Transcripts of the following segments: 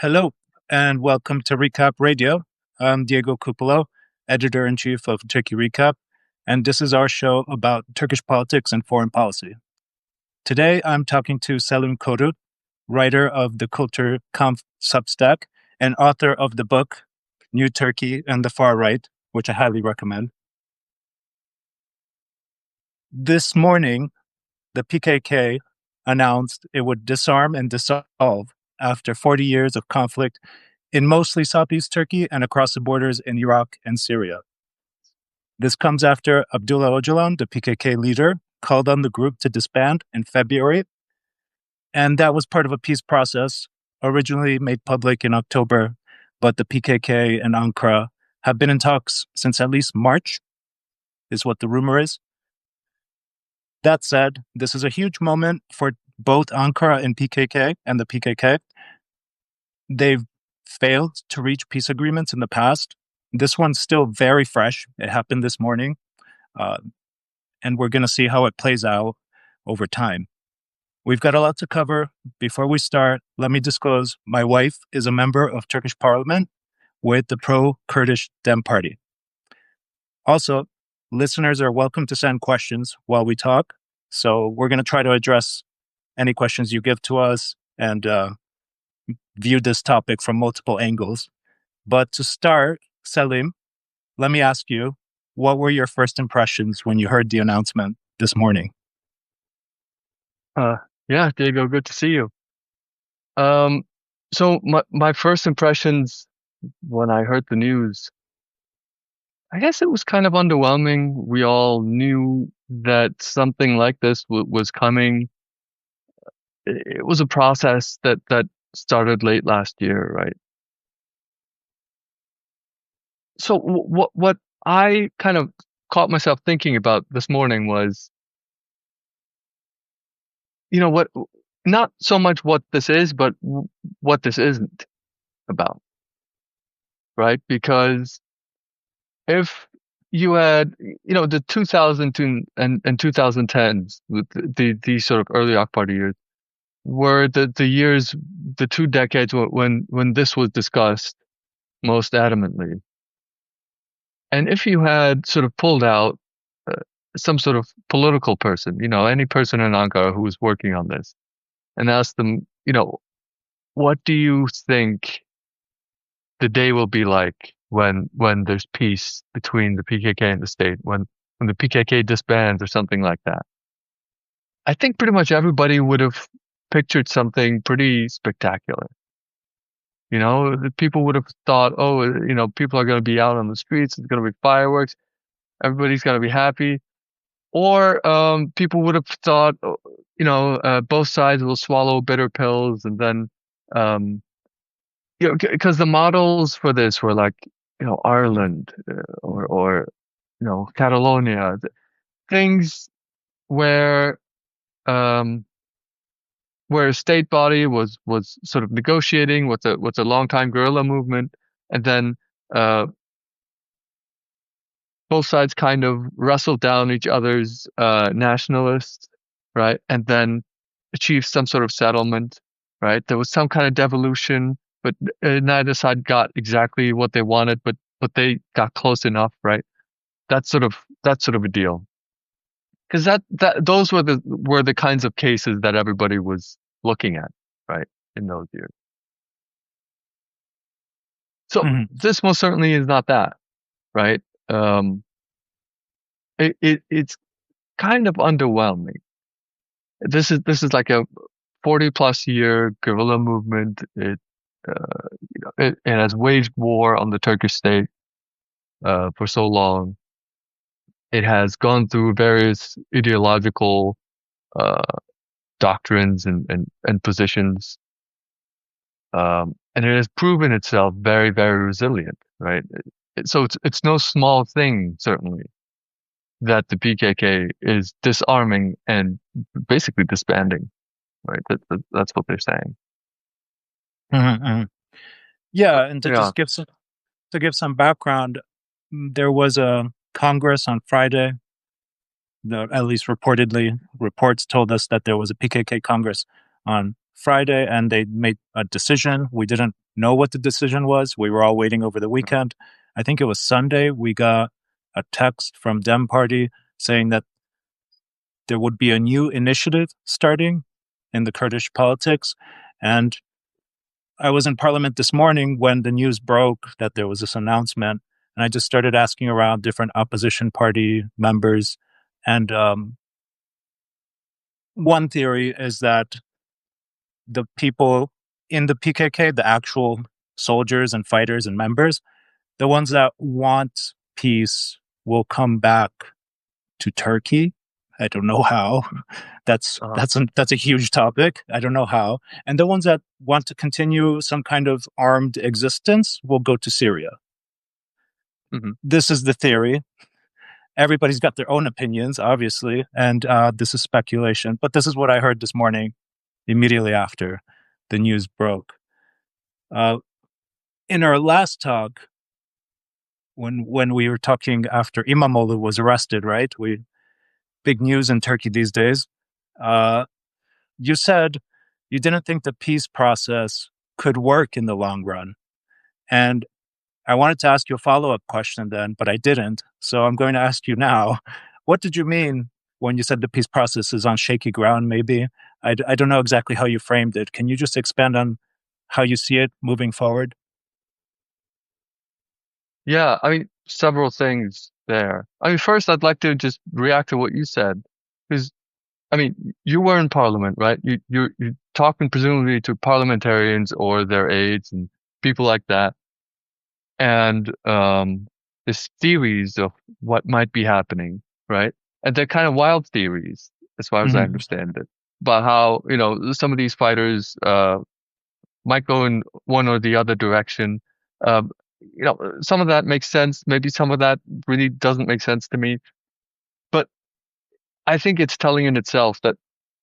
Hello, and welcome to Recap Radio. I'm Diego Cupolo, editor-in-chief of Turkey Recap, and this is our show about Turkish politics and foreign policy. Today, I'm talking to Selim Koru, writer of the Kültürkampf Substack and author of the book New Turkey and the Far Right, which I highly recommend. This morning, the PKK announced it would disarm and dissolve after 40 years of conflict in mostly southeast Turkey and across the borders in Iraq and Syria. This comes after Abdullah Öcalan, the PKK leader, called on the group to disband in February, and that was part of a peace process originally made public in October, but the PKK and Ankara have been in talks since at least March, is what the rumor is. That said, this is a huge moment for both Ankara and PKK and the PKK. They've failed to reach peace agreements in the past. This one's still very fresh. It happened this morning. And we're going to see how it plays out over time. We've got a lot to cover. Before we start, let me disclose my wife is a member of Turkish parliament with the pro-Kurdish Dem Party. Also, listeners are welcome to send questions while we talk. So we're going to try to address any questions you give to us and view this topic from multiple angles. But to start, Selim, let me ask you, what were your first impressions when you heard the announcement this morning? Yeah, Diego, good to see you. So my first impressions when I heard the news, I guess it was kind of underwhelming. We all knew that something like this was coming. It was a process that started late last year, right? So what I kind of caught myself thinking about this morning was, what, not so much what this is, but what this isn't about, right? Because if you had, the 2000 and 2010s, these sort of early Akbar years, were the years, the 2 decades when this was discussed most adamantly. And if you had sort of pulled out some sort of political person, any person in Ankara who was working on this, and asked them, what do you think the day will be like when there's peace between the PKK and the state, when the PKK disbands or something like that? I think pretty much everybody would have pictured something pretty spectacular. People would have thought, people are going to be out on the streets. It's going to be fireworks. Everybody's going to be happy. Or people would have thought, both sides will swallow bitter pills, and then, because the models for this were like, Ireland or Catalonia, things where a state body was sort of negotiating with a long-time guerrilla movement, and then both sides kind of wrestled down each other's nationalists, right? And then achieved some sort of settlement, right? There was some kind of devolution, but neither side got exactly what they wanted, but they got close enough, right? That's sort of a deal. Because those were the kinds of cases that everybody was looking at, right, in those years. So This most certainly is not that, right? It's kind of underwhelming. This is like a 40+ year guerrilla movement. It has waged war on the Turkish state for so long. It has gone through various ideological doctrines and positions, and it has proven itself very, very resilient, right? So it's no small thing, certainly, that the PKK is disarming and basically disbanding, right? That's what they're saying. Yeah, and just give some background, there was a Congress on Friday. At least reportedly, reports told us that there was a PKK Congress on Friday, and they made a decision. We didn't know what the decision was. We were all waiting over the weekend. I think it was Sunday. We got a text from Dem Party saying that there would be a new initiative starting in the Kurdish politics. And I was in Parliament this morning when the news broke that there was this announcement. And I just started asking around different opposition party members. And one theory is that the people in the PKK, the actual soldiers and fighters and members, the ones that want peace will come back to Turkey. I don't know how. That's a huge topic. I don't know how. And the ones that want to continue some kind of armed existence will go to Syria. Mm-hmm. This is the theory. Everybody's got their own opinions, obviously, and this is speculation. But this is what I heard this morning, immediately after the news broke. In our last talk, when we were talking after Imamoglu was arrested, right? Big news in Turkey these days. You said you didn't think the peace process could work in the long run. And I wanted to ask you a follow-up question then, but I didn't. So I'm going to ask you now. What did you mean when you said the peace process is on shaky ground, maybe? I don't know exactly how you framed it. Can you just expand on how you see it moving forward? Yeah, I mean, several things there. I mean, first, I'd like to just react to what you said, because I mean, you were in Parliament, right? You're talking presumably to parliamentarians or their aides and people like that, and there's theories of what might be happening, right? And they're kind of wild theories, as far as I Mm-hmm. understand it, about how some of these fighters might go in one or the other direction. Some of that makes sense. Maybe some of that really doesn't make sense to me. But I think it's telling in itself that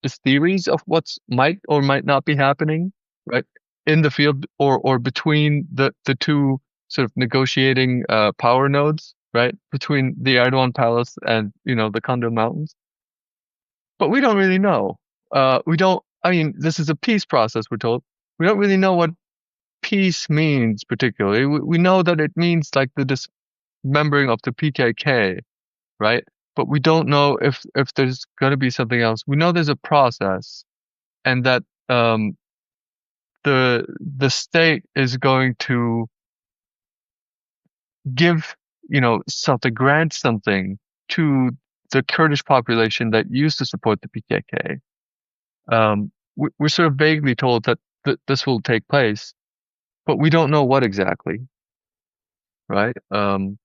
the theories of what's might or might not be happening, right, in the field or between the two sort of negotiating power nodes, right, between the Erdogan Palace and the Kandil Mountains. But we don't really know. We don't. I mean, this is a peace process. We're told we don't really know what peace means particularly. We know that it means like the dismembering of the PKK, right? But we don't know if there's going to be something else. We know there's a process, and that the state is going to give something, grant something to the Kurdish population that used to support the PKK. We're sort of vaguely told that this will take place, but we don't know what exactly, right? And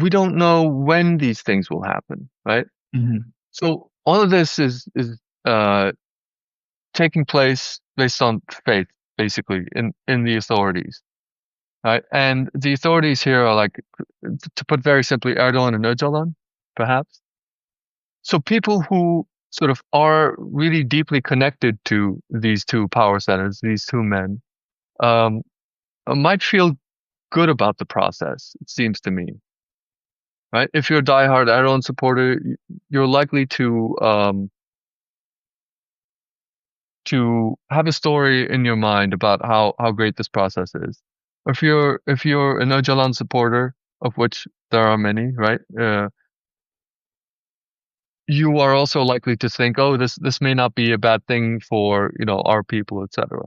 we don't know when these things will happen, right? Mm-hmm. So all of this is uh, taking place based on faith, basically, in the authorities, right? And the authorities here are like, to put very simply, Erdogan and Öcalan, perhaps. So people who sort of are really deeply connected to these two power centers, these two men, um, might feel good about the process, it seems to me, right? If you're a diehard Erdogan supporter, you're likely to have a story in your mind about how great this process is. Or if you're an Öcalan supporter, of which there are many, right? You are also likely to think, oh, this may not be a bad thing for our people, etc.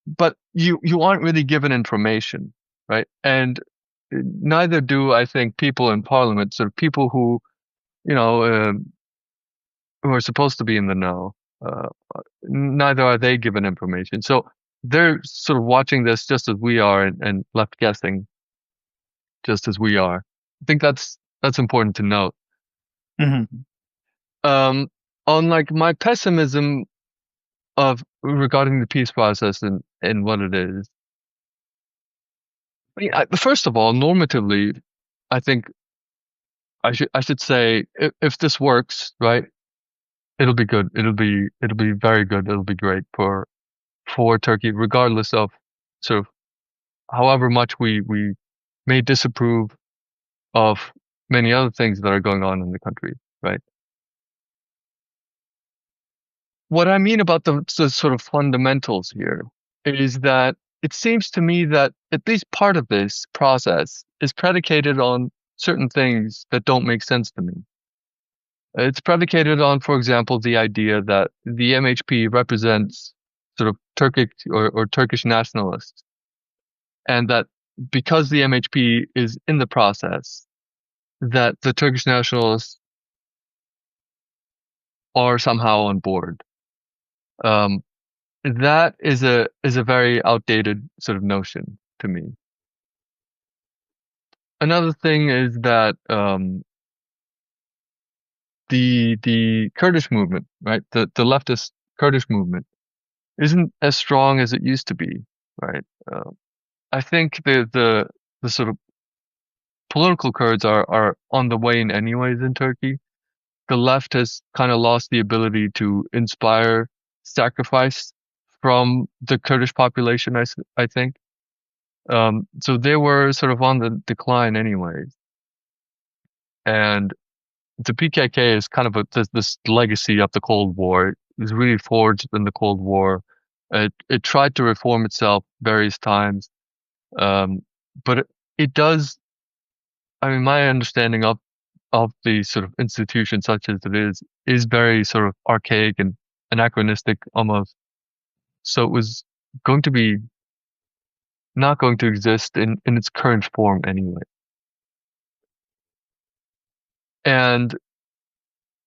But you aren't really given information, right? And neither do I think people in parliament, sort of people you know uh, who are supposed to be in the know. Uh, Neither are they given information. So they're sort of watching this just as we are, and left guessing just as we are. I think that's important to note. Mm-hmm. Um, on like my pessimism of regarding the peace process and what it is. I mean, first of all, normatively, I think I should say if this works, right, it'll be good. It'll be very good. It'll be great for Turkey, regardless of sort of however much we may disapprove of many other things that are going on in the country, right? what I mean about the sort of fundamentals here is that it seems to me that at least part of this process is predicated on certain things that don't make sense to me. It's predicated on, for example, the idea that the MHP represents sort of Turkic or Turkish nationalists, and that because the MHP is in the process, that the Turkish nationalists are somehow on board. Um, that is a very outdated sort of notion to me. Another thing is that the Kurdish movement, right? The leftist Kurdish movement isn't as strong as it used to be, right? I think the sort of political Kurds are on the wane anyways in Turkey. The left has kind of lost the ability to inspire sacrifice from the Kurdish population, I think. So they were sort of on the decline anyways. And the PKK is kind of this legacy of the Cold War. It was really forged in the Cold War. It tried to reform itself various times. But it does, I mean, my understanding of the sort of institution such as it is very sort of archaic and anachronistic almost. So it was going to be not going to exist in its current form anyway. And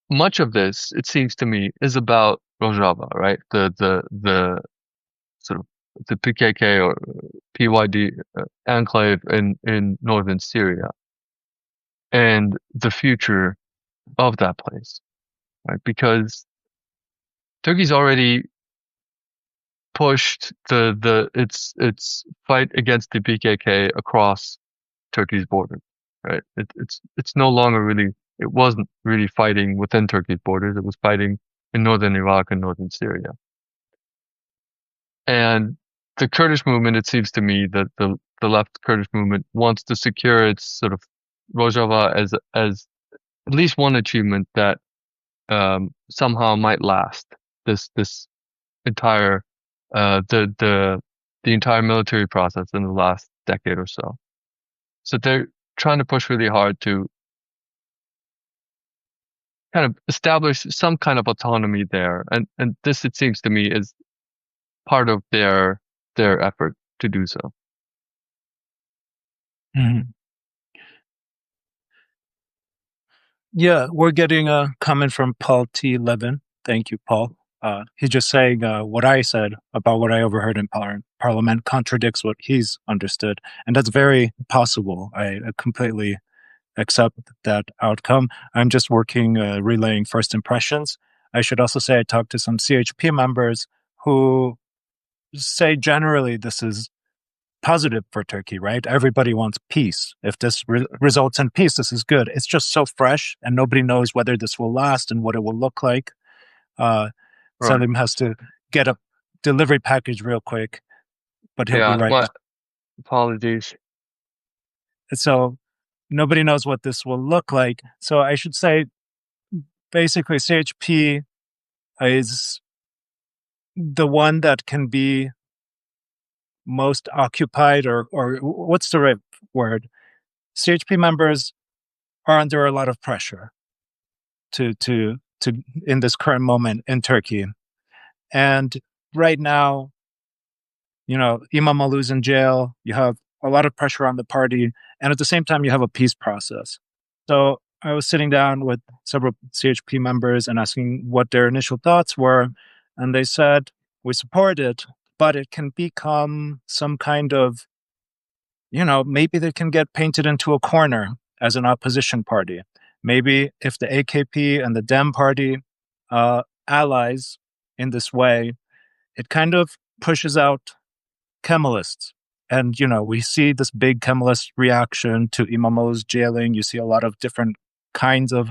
much of this, it seems to me, is about Rojava, right? The sort of the PKK or PYD enclave in northern Syria and the future of that place, right? Because Turkey's already pushed its fight against the PKK across Turkey's border, right? It's no longer really, it wasn't really fighting within Turkey's borders. It was fighting in northern Iraq and northern Syria. And the Kurdish movement, it seems to me that the left Kurdish movement wants to secure its sort of Rojava as at least one achievement that somehow might last this entire the entire military process in the last decade or so. So they're trying to push really hard to kind of establish some kind of autonomy there, and this, it seems to me, is part of their effort to do so. Mhm. Yeah, we're getting a comment from Paul T. Levin. Thank you, Paul. He's just saying what I said about what I overheard in Parliament contradicts what he's understood. And that's very possible. I completely accept that outcome. I'm just working, relaying first impressions. I should also say I talked to some CHP members who say generally this is positive for Turkey, right? Everybody wants peace. If this results in peace, this is good. It's just so fresh, and nobody knows whether this will last and what it will look like. Uh, Right. Selim has to get a delivery package real quick, but he'll be Yeah, right my back. apologies. So nobody knows what this will look like. So I should say, basically, CHP is the one that can be most occupied, or what's the right word? CHP members are under a lot of pressure to in this current moment in Turkey. And right now, Imamoglu's in jail. You have a lot of pressure on the party, and at the same time, you have a peace process. So I was sitting down with several CHP members and asking what their initial thoughts were, and they said, "We support it, but it can become some kind of, maybe they can get painted into a corner as an opposition party. Maybe if the AKP and the Dem party allies in this way, it kind of pushes out Kemalists. And, we see this big Kemalist reaction to Imamoglu's jailing. You see a lot of different kinds of,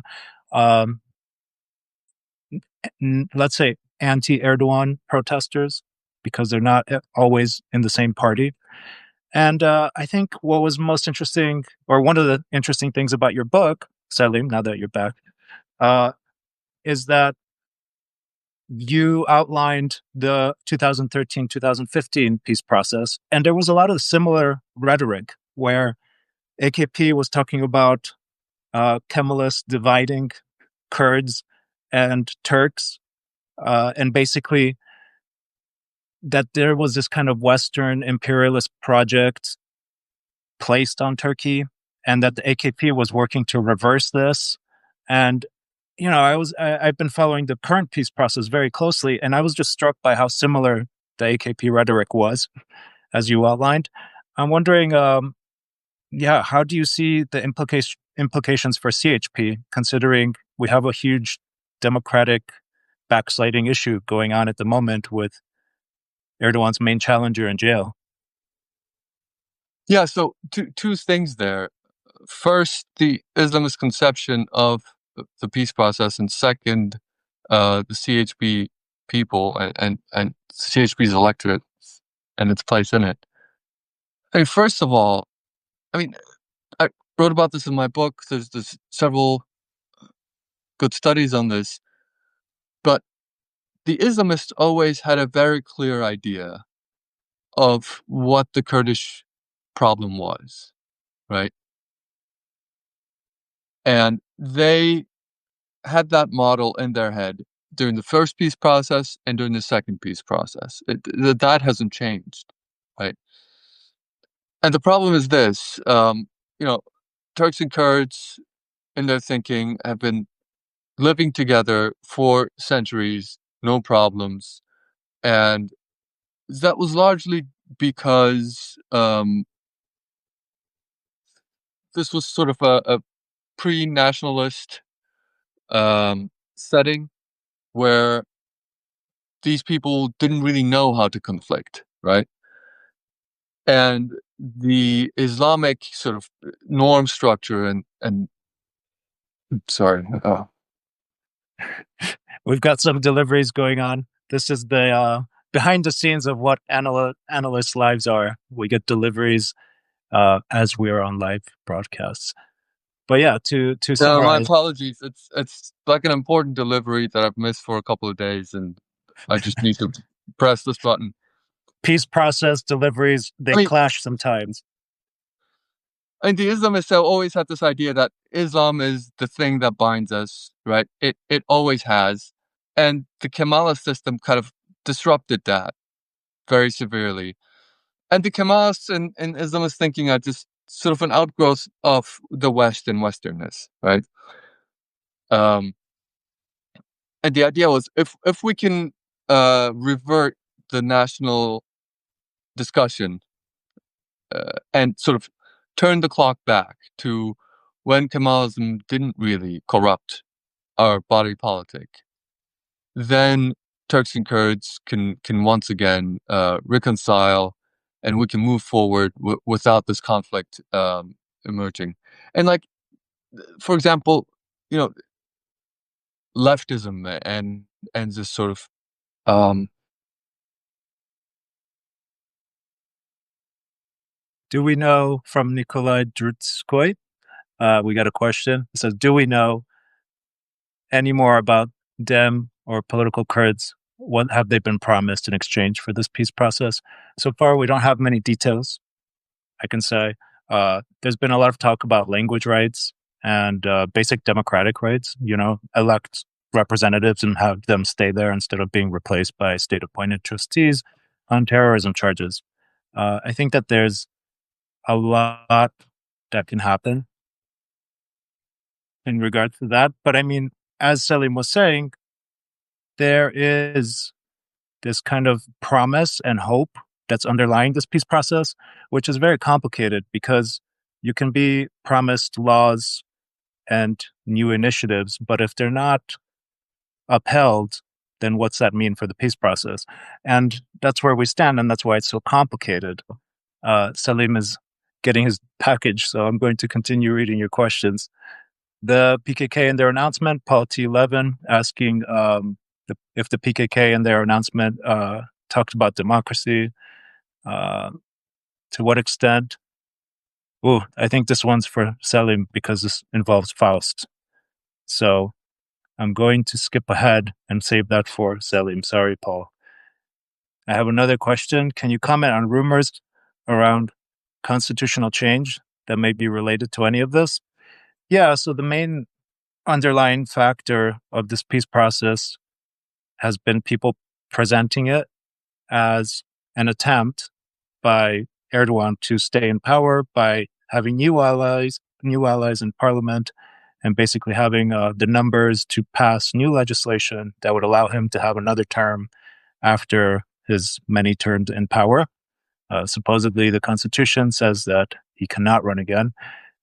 um, let's say, anti-Erdogan protesters, because they're not always in the same party. And I think what was most interesting, or one of the interesting things about your book, Selim, now that you're back, is that you outlined the 2013-2015 peace process, and there was a lot of similar rhetoric where AKP was talking about Kemalists dividing Kurds and Turks, and basically that there was this kind of Western imperialist project placed on Turkey, and that the AKP was working to reverse this. And I've been following the current peace process very closely, and I was just struck by how similar the AKP rhetoric was, as you outlined. I'm wondering, how do you see the implications for CHP, considering we have a huge democratic backsliding issue going on at the moment with Erdogan's main challenger in jail? Yeah, so two things there. First, the Islamist conception of the peace process, and second, the CHP people and CHP's electorate and its place in it. I mean, first of all, I mean, I wrote about this in my book. There's several good studies on this, but the Islamists always had a very clear idea of what the Kurdish problem was, right? And they had that model in their head during the first peace process and during the second peace process. That hasn't changed, right? And the problem is this: Turks and Kurds, in their thinking, have been living together for centuries, no problems, and that was largely because this was sort of a pre-nationalist setting where these people didn't really know how to conflict, right? And the Islamic sort of norm structure and sorry, We've got some deliveries going on. This is the behind the scenes of what analysts' lives are. We get deliveries as we are on live broadcasts. But yeah, to my summarize, apologies. It's like an important delivery that I've missed for a couple of days, and I just need to press this button. peace process deliveries, I they mean, clash sometimes. and the Islamists have always had this idea that Islam is the thing that binds us, right? It always has, and the Kemalist system kind of disrupted that very severely. And the Kemalists and Islamist thinking are just sort of an outgrowth of the West and Westernness, right? Um, and the idea was if we can revert the national discussion and sort of turn the clock back to when Kemalism didn't really corrupt our body politic, then Turks and Kurds can once again reconcile, and we can move forward without this conflict emerging. And like, for example, you know, leftism and this sort of um, Do we know from Nikolai Drutskoy? We got a question. It says, "Do we know any more about Dem or political Kurds? What have they been promised in exchange for this peace process?" So far, we don't have many details. I can say there's been a lot of talk about language rights and basic democratic rights. Elect representatives and have them stay there instead of being replaced by state-appointed trustees on terrorism charges. I think that there's a lot that can happen in regards to that. But I mean, as Selim was saying, there is this kind of promise and hope that's underlying this peace process, which is very complicated because you can be promised laws and new initiatives, but if they're not upheld, then what's that mean for the peace process? And that's where we stand, and that's why it's so complicated. Selim is getting his package, so I'm going to continue reading your questions. The PKK in their announcement, Paul T11 asking if the PKK in their announcement talked about democracy, to what extent. I think this one's for Selim because this involves Faust. So I'm going to skip ahead and save that for Selim. Sorry, Paul. I have another question. Can you comment on rumors around constitutional change that may be related to any of this? Yeah, so the main underlying factor of this peace process has been people presenting it as an attempt by Erdogan to stay in power by having new allies in parliament, and basically having the numbers to pass new legislation that would allow him to have another term after his many terms in power. Supposedly, the Constitution says that he cannot run again.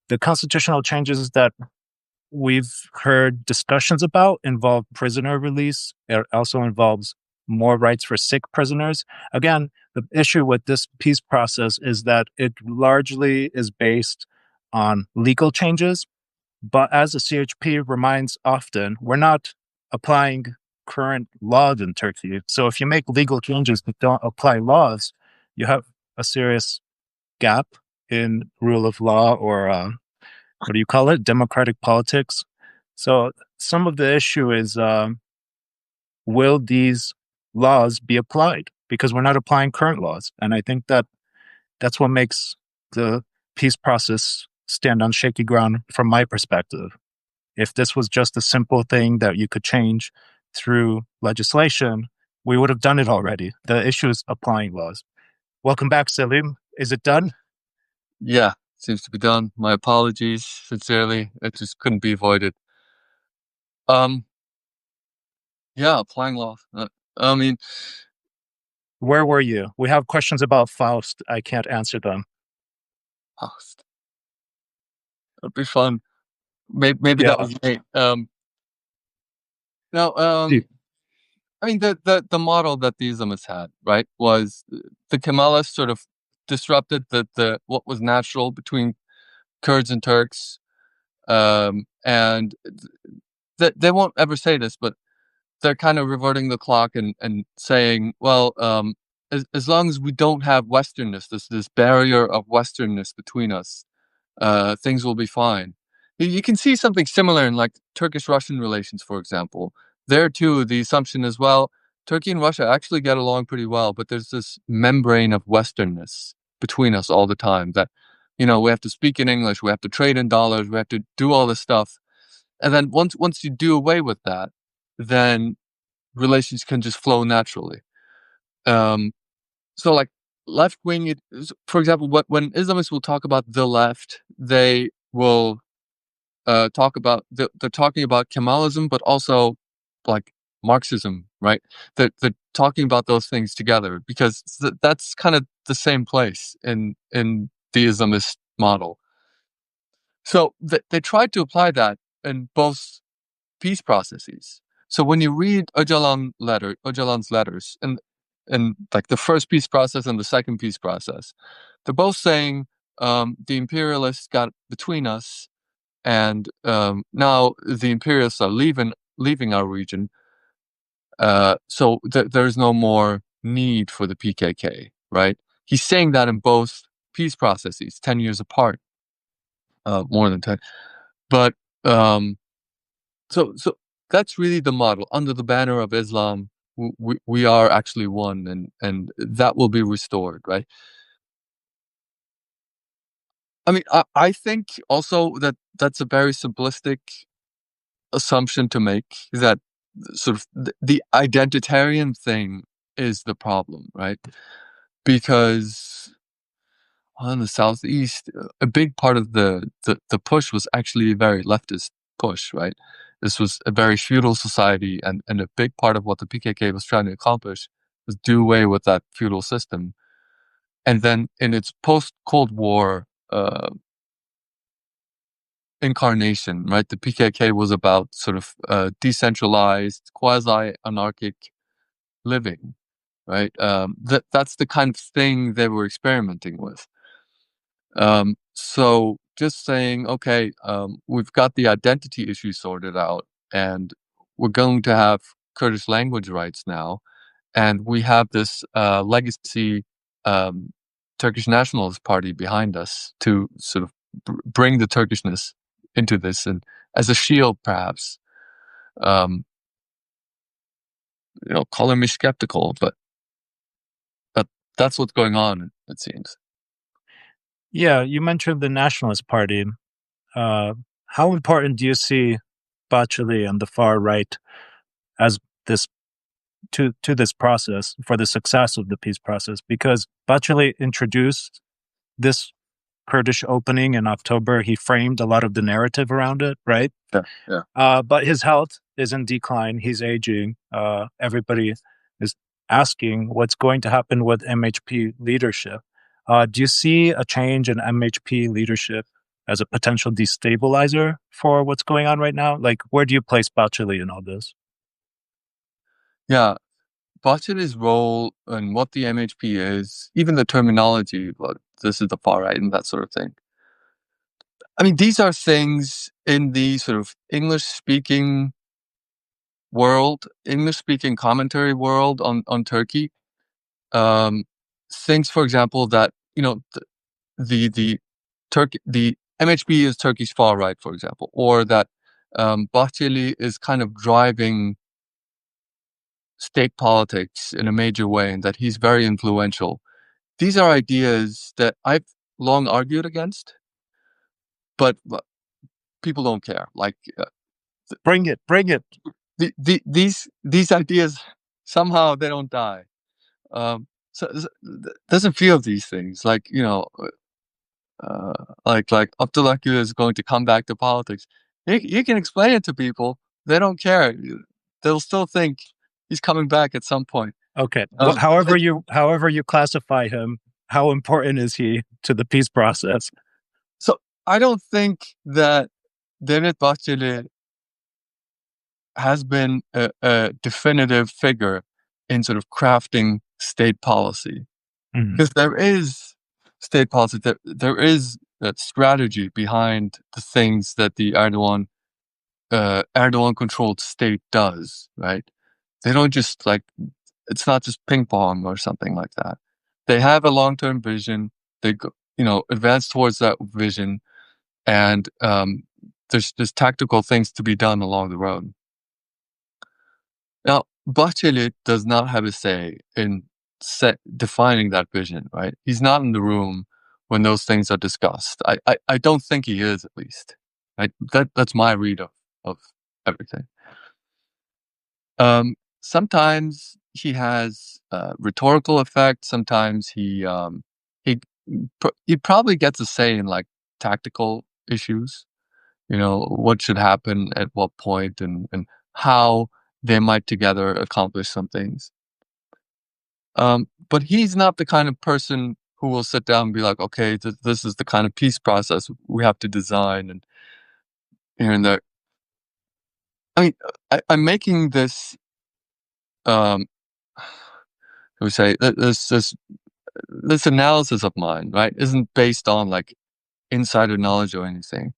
The constitutional changes that we've heard discussions about involve prisoner release. It also involves more rights for sick prisoners. Again, the issue with this peace process is that it largely is based on legal changes. But as the CHP reminds often, we're not applying current laws in Turkey. So if you make legal changes but don't apply laws, you have a serious gap in rule of law, or what do you call it? Democratic politics. So some of the issue is, will these laws be applied? Because we're not applying current laws. And I think that that's what makes the peace process stand on shaky ground from my perspective. If this was just a simple thing that you could change through legislation, we would have done it already. The issue is applying laws. Welcome back, Selim. Is it done? Yeah, seems to be done. My apologies, sincerely. It just couldn't be avoided. Um, yeah, applying law. I mean, Where were you? We have questions about Faust. I can't answer them. oh, that'd be fun. Maybe that Yeah. was Nate. No, Dude. I mean, the model that the Islamists had, right, was the Kemalists sort of disrupted the what was natural between Kurds and Turks, and they won't ever say this, but they're kind of reverting the clock and saying, well, as long as we don't have Westernness, this barrier of Westernness between us, things will be fine. You can see something similar in like Turkish-Russian relations, for example. There too, the assumption is, well, Turkey and Russia actually get along pretty well, but there's this membrane of Westernness between us all the time that, we have to speak in English, we have to trade in dollars, we have to do all this stuff. And then once you do away with that, then relations can just flow naturally. Um, so like left wing, for example, when Islamists will talk about the left, they will talk about they're talking about Kemalism, but also like Marxism, right? They're talking about those things together because that's kind of the same place in the Islamist model. So they tried to apply that in both peace processes. So when you read Öcalan's letters, and like the first peace process and the second peace process, they're both saying the imperialists got between us, and now the imperialists are leaving our region. So there's no more need for the PKK, right? He's saying that in both peace processes, 10 years apart, more than 10. But so that's really the model. Under the banner of Islam, we are actually one, and that will be restored, right? I mean, I think also that that's a very simplistic assumption to make, that sort of the identitarian thing is the problem, right? Because in the Southeast, a big part of the push was actually a very leftist push, right? This was a very feudal society, and a big part of what the PKK was trying to accomplish was do away with that feudal system. And then in its post-Cold War incarnation, right, the PKK was about sort of decentralized, quasi-anarchic living, right? That's the kind of thing they were experimenting with. So just saying, okay, we've got the identity issue sorted out, and we're going to have Kurdish language rights now, and we have this legacy Turkish Nationalist Party behind us to sort of bring the Turkishness into this, and as a shield, perhaps. Um, color me skeptical, but that that's what's going on, it seems. Yeah, you mentioned the Nationalist Party. Uh, how important do you see Bachelet and the far right as this to this process for the success of the peace process? Because Bachelet introduced this Kurdish opening in October. He framed a lot of the narrative around it, right? Yeah, yeah. But his health is in decline. He's aging. Everybody is asking what's going to happen with MHP leadership. Do you see a change in MHP leadership as a potential destabilizer for what's going on right now? Like, where do you place Bachelet in all this? Yeah, Bachelet's role and what the MHP is, even the terminology, well, this is the far right and that sort of thing. I mean, these are things in the sort of English-speaking world, English-speaking commentary world on Turkey. Um, Things, for example, that the the MHP is Turkey's far right, for example, or that Bahçeli is kind of driving state politics in a major way, and that he's very influential. These are ideas that I've long argued against, but people don't care. Like Bring it, bring it. these ideas somehow they don't die. There's a few of these things, like like Abdullah Gül is going to come back to politics. You can explain it to people; they don't care. They'll still think he's coming back at some point. Okay. Um, However you classify him, how important is he to the peace process? so I don't think that Devlet Bahçeli has been a definitive figure in sort of crafting state policy, Mhm. because there is state policy, there is that strategy behind the things that the Erdogan controlled state does, right? They don't just like, it's not just ping pong or something like that. They have a long term vision. They go, advance towards that vision, and there's tactical things to be done along the road. Now, Bahçeli does not have a say in defining that vision, right? He's not in the room when those things are discussed. I don't think he is, at least. Right? That's my read of everything. Sometimes he has rhetorical effect. Sometimes he he probably gets a say in like tactical issues. What should happen at what point, and how they might together accomplish some things. But he's not the kind of person who will sit down and be like, okay, this is the kind of peace process we have to design, and here and there. I mean, I'm making this, um, how we say, this analysis of mine, right, isn't based on like insider knowledge or anything.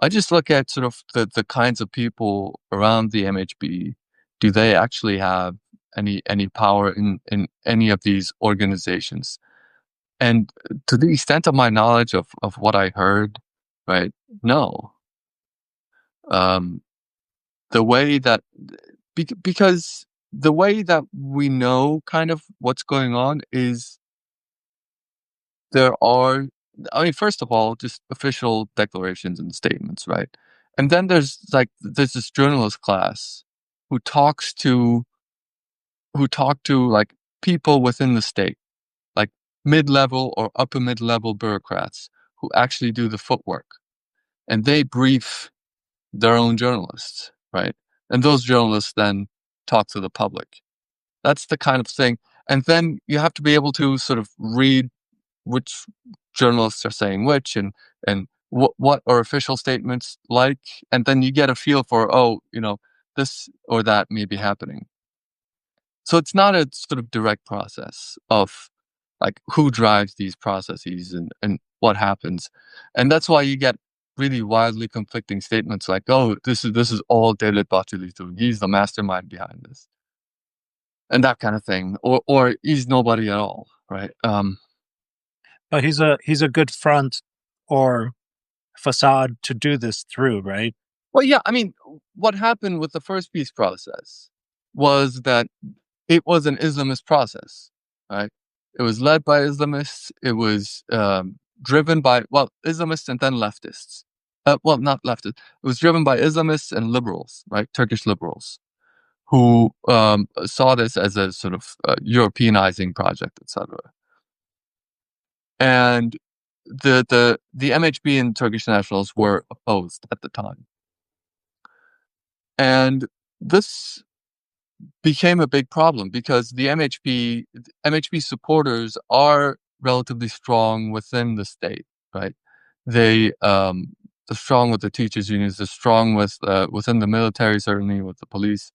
I just look at sort of the kinds of people around the MHB. Do they actually have any power in any of these organizations? And to the extent of my knowledge of what I heard, right? No. Um, the way that because the way that we know kind of what's going on is there are, I mean, first of all, just official declarations and statements, right? And then there's this journalist class who talks to like people within the state, like mid-level or upper mid-level bureaucrats who actually do the footwork, and they brief their own journalists, right? And those journalists then talk to the public. That's the kind of thing. And then you have to be able to sort of read which journalists are saying which, and what are official statements like, and then you get a feel for, oh, this or that may be happening. So it's not a sort of direct process of like who drives these processes, and what happens. And that's why you get really wildly conflicting statements like, oh, this is all David Bahçeli doing. He's the mastermind behind this. And that kind of thing. Or he's nobody at all, right? But he's a good front or facade to do this through, right? Well, yeah, I mean, what happened with the first peace process was that it was an Islamist process, right? It was led by Islamists. It was driven by, well, Islamists and then leftists. Well, not leftists. It was driven by Islamists and liberals, right? Turkish liberals who saw this as a sort of Europeanizing project, etc. And the MHP and Turkish nationals were opposed at the time, and this became a big problem because the MHP supporters are relatively strong within the state, right? They're strong with the teachers unions. They're strong with within the military, certainly with the police,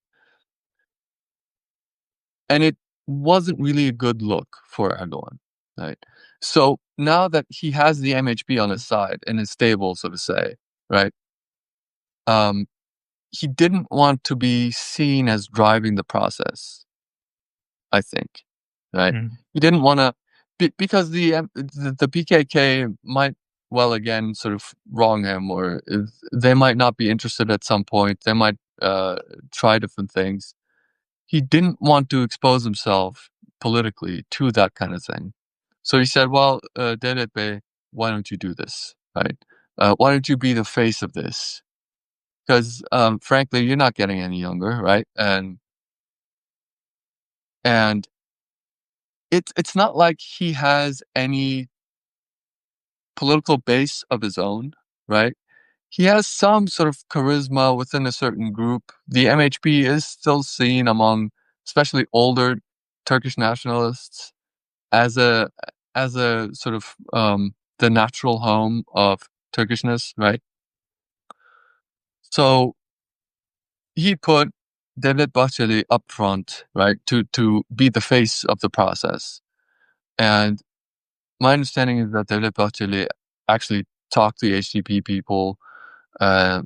and it wasn't really a good look for Erdogan, right? So now that he has the MHP on his side and is stable, so to say, right? Um, he didn't want to be seen as driving the process, I think, right? Mm. He didn't want to, because the PKK might, well, again, sort of wrong him, or they might not be interested at some point. They might try different things. He didn't want to expose himself politically to that kind of thing. So he said, well, Devlet Bey, why don't you do this, right? Why don't you be the face of this? Because frankly, you're not getting any younger, right? And it's not like he has any political base of his own, right? He has some sort of charisma within a certain group. The MHP is still seen among, especially older Turkish nationalists, as a sort of the natural home of Turkishness, right? So he put Devlet Bahçeli up front, right, to be the face of the process. And my understanding is that Devlet Bahçeli actually talked to the HDP people. Uh,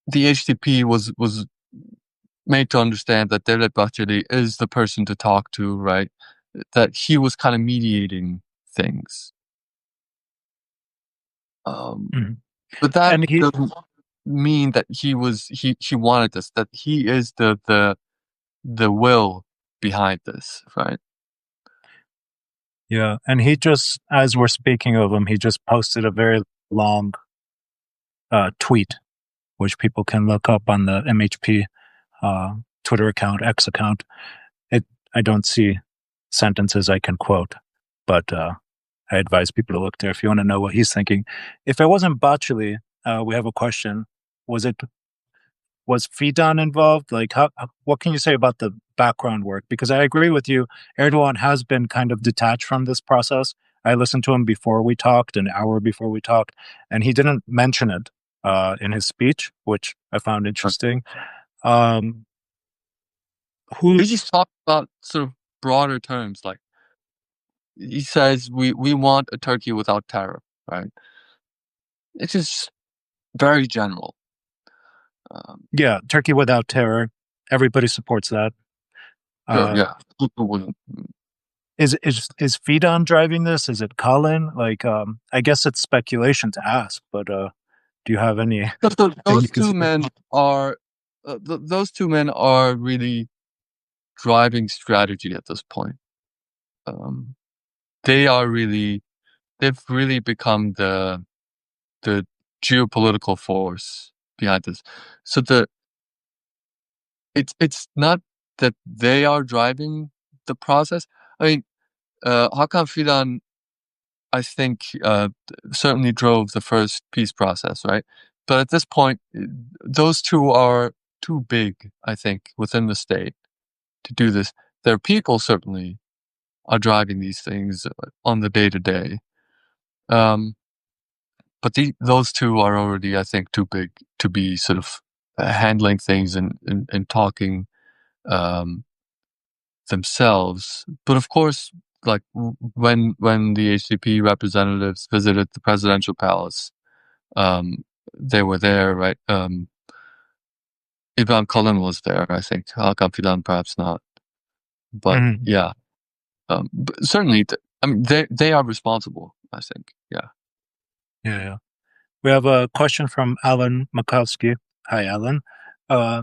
the HDP was made to understand that Devlet Bahçeli is the person to talk to, right? That he was kind of mediating things. Mm. But that And he, doesn't mean that he wanted this. That he is the will behind this, right? yeah, and he just, as we're speaking of him, he just posted a very long tweet, which people can look up on the MHP Twitter account, X account. I don't see sentences I can quote, but I advise people to look there if you want to know what he's thinking. If it wasn't Bacheli, we have a question. Was Fidan involved? Like, what can you say about the background work? Because I agree with you, Erdogan has been kind of detached from this process. I listened to him before we talked, an hour before we talked, and he didn't mention it in his speech, which I found interesting. Um, who? He just talked about sort of broader terms, like he says we want a Turkey without terror, right? It's just very general. Yeah, Turkey without terror. Everybody supports that. Sure, Uh, yeah. People wouldn't. is Fidan driving this? Is it Colin? Like, I guess it's speculation to ask, but do you have any? Those two men are those two men are really driving strategy at this point. Um, they've really become the geopolitical force behind this. So it's not that they are driving the process. I mean, Hakan Fidan, I think, certainly drove the first peace process, right? But at this point, those two are too big, I think, within the state to do this. Their people certainly are driving these things on the day to day. But those two are already, I think, too big to be sort of handling things and talking um, themselves. But of course, like when the HDP representatives visited the presidential palace, they were there, right? Ivan Cullen was there, I think. Hakan Fidan perhaps not, but Mhm. yeah, but certainly, I mean, they are responsible, I think. Yeah. Yeah, yeah. We have a question from Alan Makowski. Hi, Alan. Uh,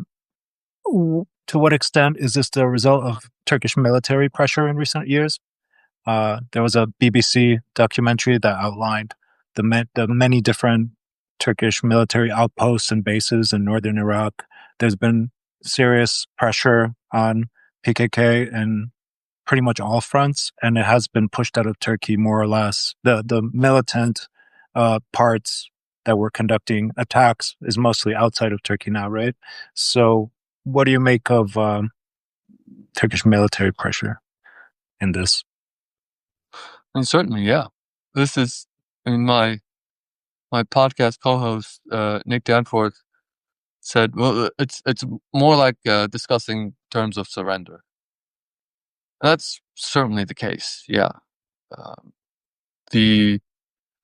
to what extent is this the result of Turkish military pressure in recent years? There was a BBC documentary that outlined the many different Turkish military outposts and bases in northern Iraq. There's been serious pressure on PKK in pretty much all fronts, and it has been pushed out of Turkey more or less. The militant parts that were conducting attacks is mostly outside of Turkey now, right? So, what do you make of Turkish military pressure in this? And certainly, yeah. This is, I mean, my podcast co-host Nick Danforth said, well, it's more like discussing terms of surrender. That's certainly the case. Yeah. Um, the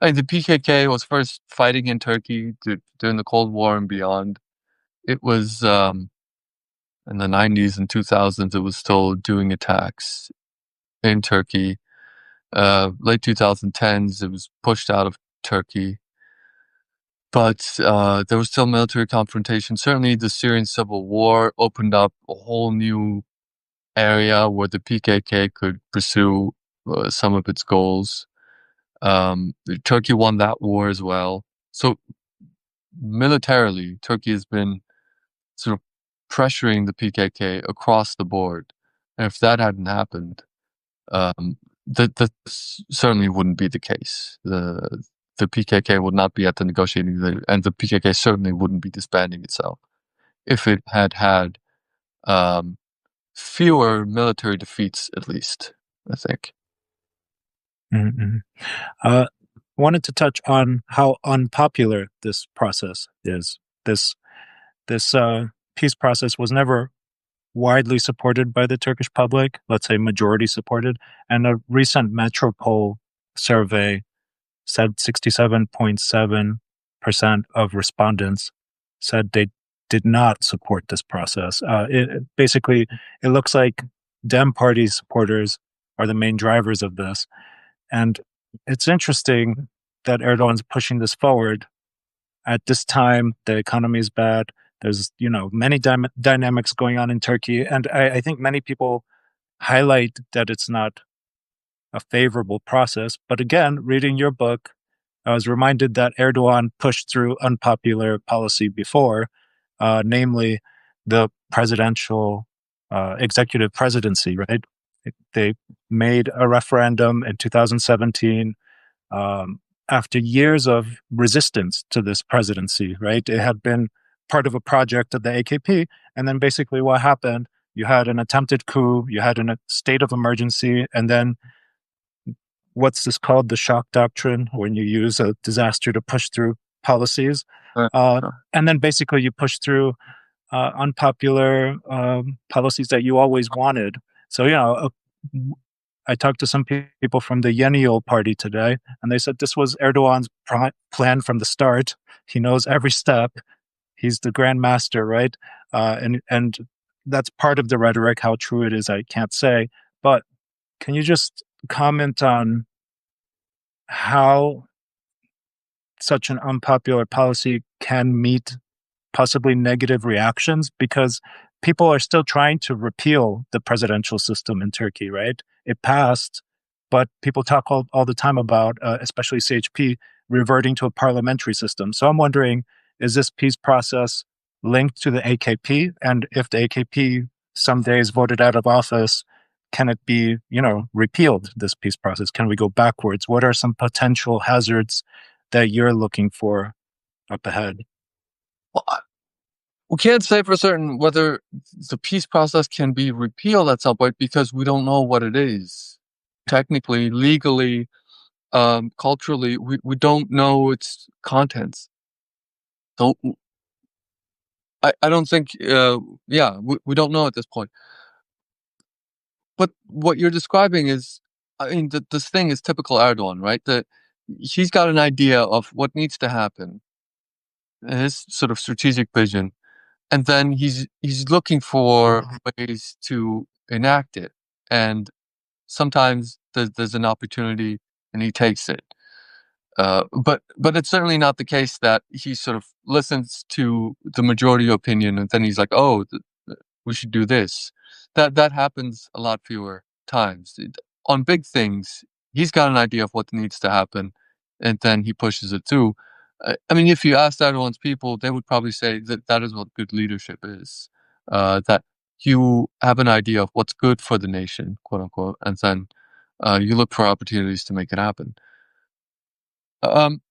I mean, the PKK was first fighting in Turkey during the Cold War and beyond. It was in the 90s and 2000s. It was still doing attacks in Turkey. Late 2010s, it was pushed out of Turkey. But there was still military confrontation. Certainly, the Syrian civil war opened up a whole new area where the PKK could pursue some of its goals. Turkey won that war as well. So militarily, Turkey has been sort of pressuring the PKK across the board. And if that hadn't happened, that certainly wouldn't be the case. The PKK would not be at the negotiating table, and the PKK certainly wouldn't be disbanding itself if it had had um, fewer military defeats, at least, I think. Mm-hmm. Wanted to touch on how unpopular this process is. This peace process was never widely supported by the Turkish public, let's say majority supported. And a recent Metropole survey said 67.7% of respondents said they did not support this process. Basically, it looks like Dem Party supporters are the main drivers of this. And it's interesting that Erdogan's pushing this forward at this time. The economy is bad. There's, many dynamics going on in Turkey. And I think many people highlight that it's not a favorable process. But again, reading your book, I was reminded that Erdogan pushed through unpopular policy before, namely the presidential executive presidency, right? They made a referendum in 2017 um, after years of resistance to this presidency, right? It had been part of a project of the AKP. And then basically what happened, you had an attempted coup, you had a state of emergency, and then what's this called? The shock doctrine, when you use a disaster to push through policies. Uh, And then basically you push through unpopular policies that you always wanted. So, I talked to some people from the Yeniol party today, and they said this was Erdogan's plan from the start. He knows every step. He's the grand master, right? And that's part of the rhetoric. How true it is, I can't say. But can you just comment on how such an unpopular policy can meet possibly negative reactions? Because people are still trying to repeal the presidential system in Turkey, right? It passed, but people talk all the time about, especially CHP, reverting to a parliamentary system. So I'm wondering, is this peace process linked to the AKP? And if the AKP someday is voted out of office, can it be, repealed, this peace process? Can we go backwards? What are some potential hazards that you're looking for up ahead? well, we can't say for certain whether the peace process can be repealed at some point because we don't know what it is. Technically, legally, culturally, we don't know its contents. So I don't think, we don't know at this point. But what you're describing is, I mean, this thing is typical Erdogan, right? That he's got an idea of what needs to happen, his sort of strategic vision, and then he's looking for ways to enact it. And sometimes there's an opportunity, and he takes it. But it's certainly not the case that he sort of listens to the majority opinion and then he's like, oh, we should do this. That happens a lot fewer times. On big things, he's got an idea of what needs to happen, and then he pushes it through. I mean, if you asked Erdogan's people, they would probably say that that is what good leadership is. That you have an idea of what's good for the nation, quote unquote, and then you look for opportunities to make it happen.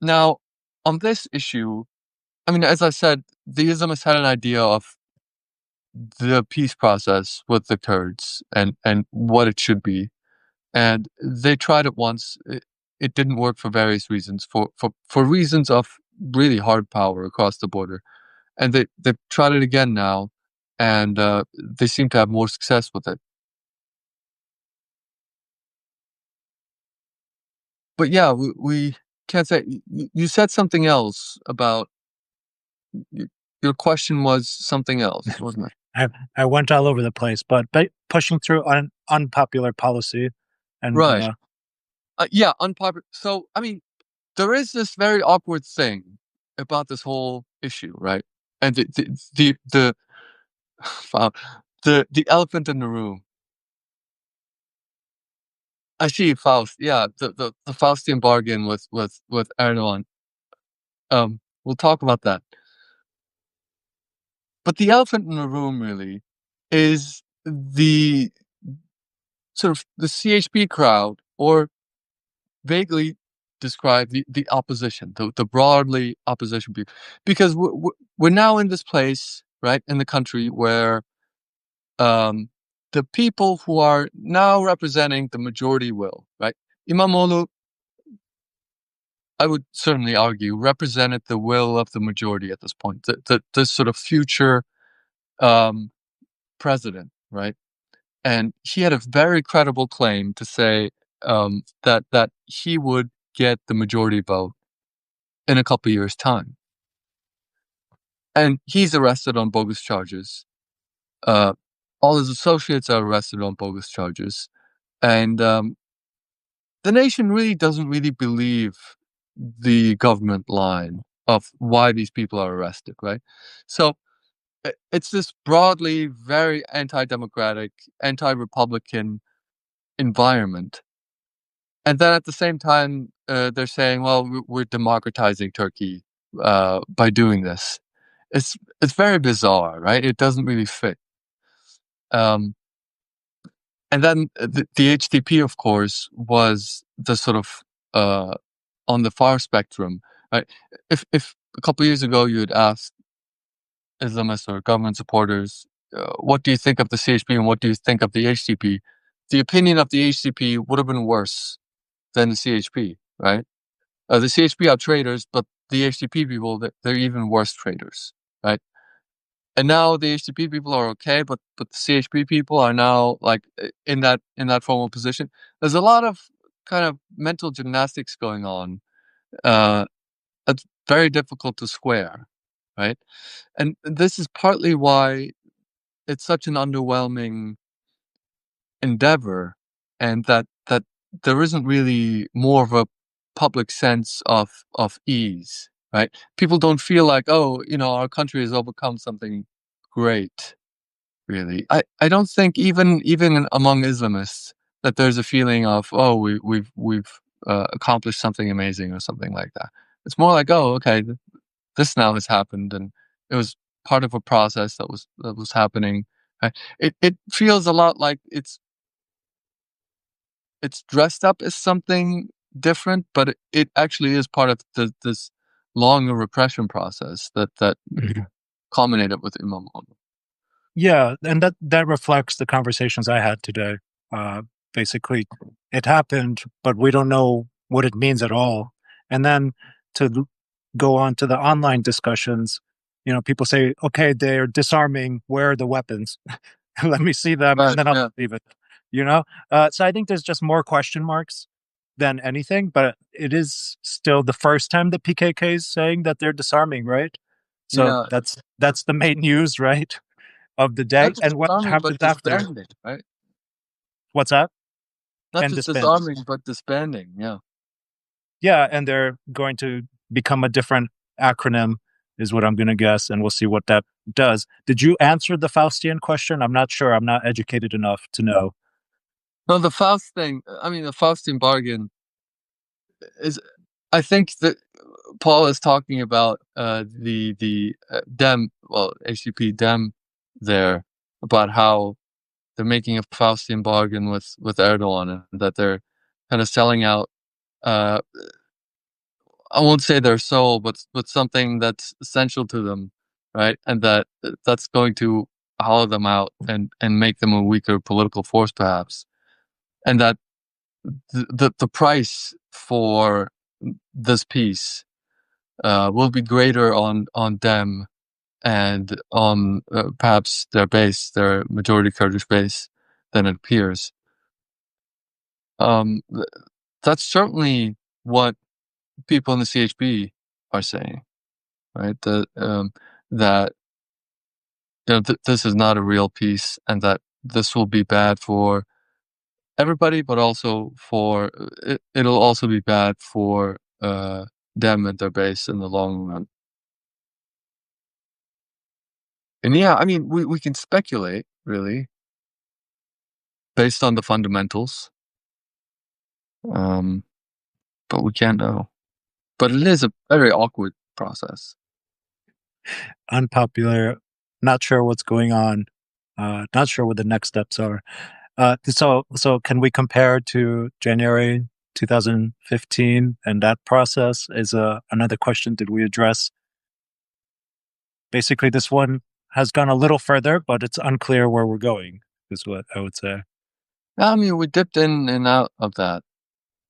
Now, on this issue, I mean, as I said, the Islamists had an idea of the peace process with the Kurds and what it should be, and they tried it once. It didn't work for various reasons, for reasons of really hard power across the border, and they've tried it again now, and they seem to have more success with it. But yeah, we can't say. You said something else about your question was something else, wasn't it? I went all over the place, but pushing through unpopular policy, and Right. Yeah, unpopular. So, I mean, there is this very awkward thing about this whole issue, right? And wow, the elephant in the room. I see Faust. Yeah, the Faustian bargain with Erdogan. We'll talk about that. But the elephant in the room really is the sort of the CHP crowd, or vaguely describe the opposition, the broadly opposition people, because we're now in this place, right, in the country where the people who are now representing the majority will, right, Imamoglu, I would certainly argue, represented the will of the majority at this point, the sort of future um, president, right, and he had a very credible claim to say that he would get the majority vote in a couple years' time. And he's arrested on bogus charges. Uh, all his associates are arrested on bogus charges. And the nation really doesn't really believe the government line of why these people are arrested, right? So it's this broadly very anti-democratic, anti-republican environment. And then at the same time, they're saying, well, we're democratizing Turkey by doing this. It's very bizarre, right? It doesn't really fit. Um, and then the HDP, of course, was the sort of on the far spectrum, right? If a couple of years ago you had asked Islamists or government supporters, what do you think of the CHP and what do you think of the HDP? The opinion of the HDP would have been worse than the CHP, right? The CHP are traitors, but the HDP people, they're even worse traitors, right? And now the HDP people are okay, but the CHP people are now like in that formal position. There's a lot of kind of mental gymnastics going on. Uh, that's very difficult to square, right? And this is partly why it's such an underwhelming endeavor, and that there isn't really more of a public sense of ease, right? People don't feel like, oh, our country has overcome something great, really. I don't think even among Islamists that there's a feeling of, oh, we've accomplished something amazing or something like that. It's more like, oh, okay, this now has happened, and it was part of a process that was happening. Right? It feels a lot like it's dressed up as something different, but it actually is part of this longer repression process that Mhm. culminated with Imam Ono. Yeah, and that reflects the conversations I had today. Uh, Basically, it happened, but we don't know what it means at all. And then go on to the online discussions, people say, "Okay, they're disarming. Where are the weapons? Let me see them, and Right. then I'll Yeah. believe it." So I think there's just more question marks than anything, but it is still the first time the PKK is saying that they're disarming, right? So Yeah. that's the main news, right, of the Not day. just And what disarming, happens but after? disbanding, right? What's up? Not And just disband. disarming, but disbanding. Yeah. Yeah, and they're going to become a different acronym, is what I'm going to guess, and we'll see what that does. Did you answer the Faustian question? I'm not sure. I'm not educated enough to know. No, the Faust thing. I mean, the Faustian bargain is. I think that Paul is talking about the Dem, well, HDP Dem, there, about how they're making a Faustian bargain with Erdogan, and that they're kind of selling out. Uh, I won't say their soul, but something that's essential to them, right? And that's going to hollow them out and make them a weaker political force, perhaps. And that the price for this peace will be greater on them and on perhaps their base, their majority Kurdish base, than it appears. Um, that's certainly what people in the CHP are saying, right? That this is not a real peace, and that this will be bad for everybody, but also for it'll also be bad for them and their base in the long run. And yeah, I mean, we can speculate, really, based on the fundamentals, but we can't know. But it is a very awkward process. Unpopular, not sure what's going on, not sure what the next steps are. So can we compare to January 2015 and that process? Is another question. Did we address? Basically, this one has gone a little further, but it's unclear where we're going, is what I would say. I mean, we dipped in and out of that.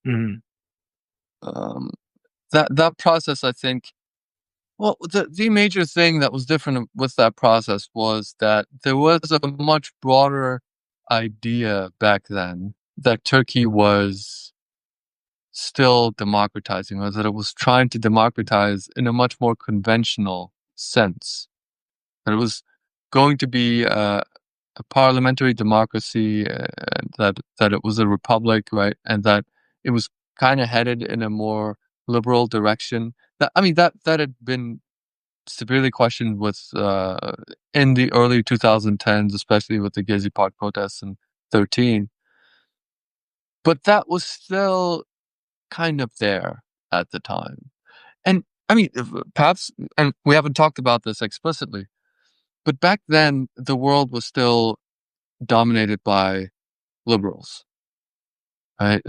Mhm. That process, I think. Well, the major thing that was different with that process was that there was a much broader idea back then that Turkey was still democratizing, or that it was trying to democratize in a much more conventional sense. That it was going to be a parliamentary democracy, that it was a republic, right, and that it was kind of headed in a more liberal direction. That I mean, that had been severely questioned with in the early 2010s, especially with the Gezi Park protests in 13. But that was still kind of there at the time. And I mean, perhaps, and we haven't talked about this explicitly, but back then the world was still dominated by liberals, right?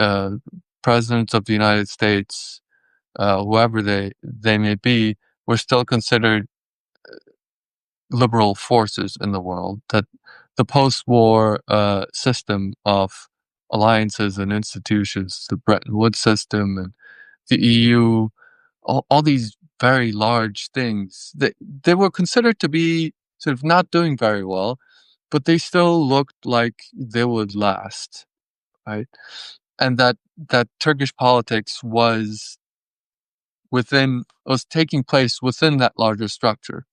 Presidents of the United States, whoever they may be, were still considered liberal forces in the world. That the post-war system of alliances and institutions, the Bretton Woods system and the EU, all these very large things, they were considered to be sort of not doing very well, but they still looked like they would last, right? And that Turkish politics was taking place within that larger structure.